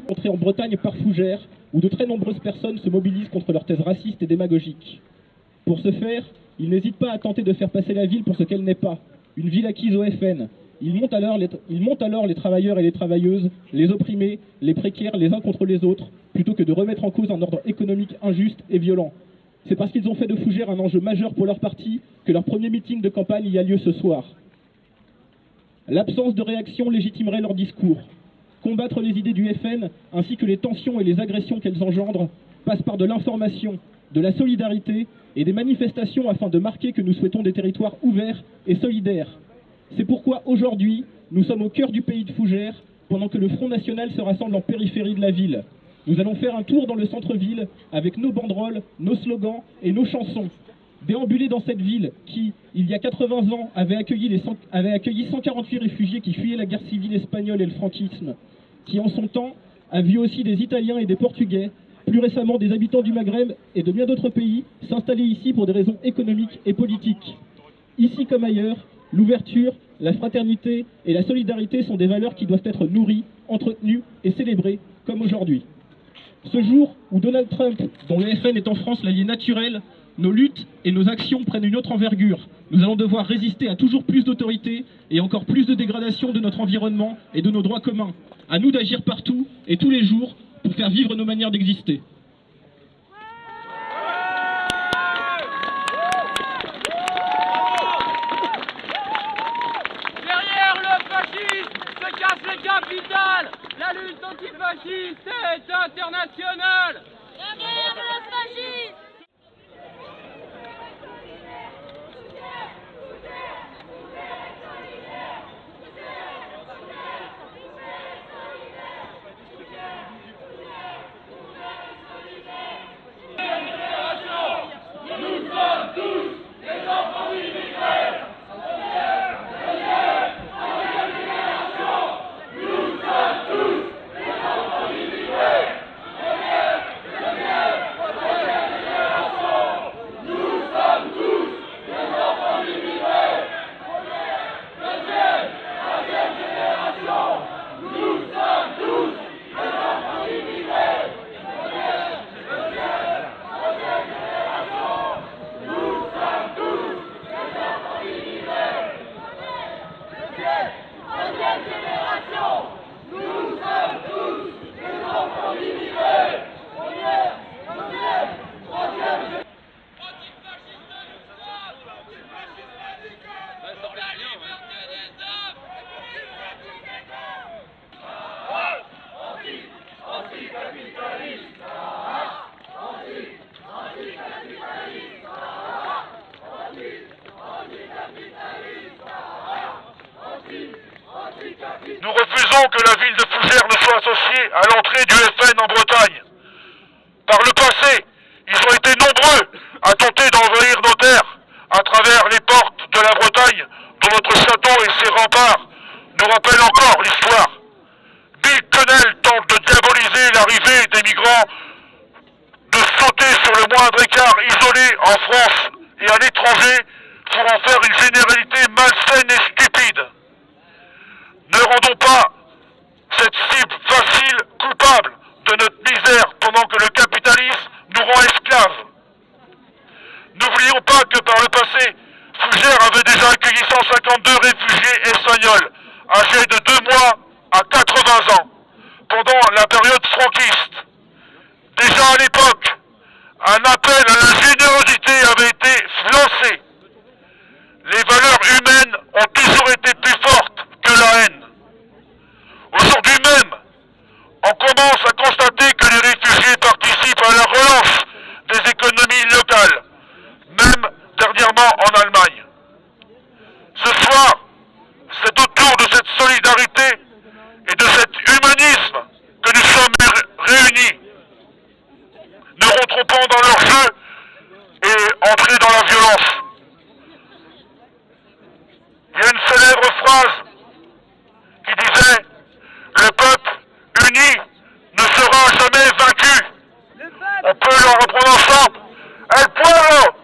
Entrée en Bretagne par Fougères, où de très nombreuses personnes se mobilisent contre leur thèse raciste et démagogique. Pour ce faire, ils n'hésitent pas à tenter de faire passer la ville pour ce qu'elle n'est pas, une ville acquise au FN. Ils montent alors les travailleurs et les travailleuses, les opprimés, les précaires, les uns contre les autres, plutôt que de remettre en cause un ordre économique injuste et violent. C'est parce qu'ils ont fait de Fougères un enjeu majeur pour leur parti que leur premier meeting de campagne y a lieu ce soir. L'absence de réaction légitimerait leur discours. Combattre les idées du FN, ainsi que les tensions et les agressions qu'elles engendrent, passe par de l'information, de la solidarité et des manifestations afin de marquer que nous souhaitons des territoires ouverts et solidaires. C'est pourquoi aujourd'hui, nous sommes au cœur du pays de Fougères, pendant que le Front National se rassemble en périphérie de la ville. Nous allons faire un tour dans le centre-ville avec nos banderoles, nos slogans et nos chansons. Déambuler dans cette ville qui, il y a 80 ans, avait accueilli 148 réfugiés qui fuyaient la guerre civile espagnole et le franquisme, qui en son temps a vu aussi des Italiens et des Portugais, plus récemment des habitants du Maghreb et de bien d'autres pays, s'installer ici pour des raisons économiques et politiques. Ici comme ailleurs, l'ouverture, la fraternité et la solidarité sont des valeurs qui doivent être nourries, entretenues et célébrées, comme aujourd'hui. Ce jour où Donald Trump, dont le FN est en France l'allié naturel, nos luttes et nos actions prennent une autre envergure. Nous allons devoir résister à toujours plus d'autorité et encore plus de dégradation de notre environnement et de nos droits communs. À nous d'agir partout et tous les jours pour faire vivre nos manières d'exister. Derrière le fascisme se casse le capital. La lutte antifasciste est internationale. Derrière le fascisme. Nous refusons que la ville de Fougères ne soit associée à l'entrée du FN en Bretagne. Par le passé, ils ont été nombreux à tenter d'envahir nos terres à travers les portes de la Bretagne, dont notre château et ses remparts nous rappellent encore l'histoire. Bill Connell tente de diaboliser l'arrivée des migrants, de sauter sur le moindre écart isolé en France et à l'étranger pour en faire une généralité malsaine et stupide. Ne rendons pas cette cible facile coupable de notre misère pendant que le capitalisme nous rend esclaves. N'oublions pas que par le passé, Fougères avait déjà accueilli 152 réfugiés espagnols, âgés de 2 mois à 80 ans, pendant la période franquiste. Déjà à l'époque, un appel à la générosité avait été lancé. Les valeurs humaines ont toujours été plus fortes que la haine. Aujourd'hui même, on commence à constater que les réfugiés participent à la relance des économies locales, même dernièrement en Allemagne. Ce soir, c'est autour de cette solidarité et de cet humanisme que nous sommes réunis. Ne rentrons pas dans leur jeu et entrez dans la violence. Il y a une célèbre phrase qui disait « Le peuple uni ne sera jamais vaincu ». On peut leur reprendre ensemble El pueblo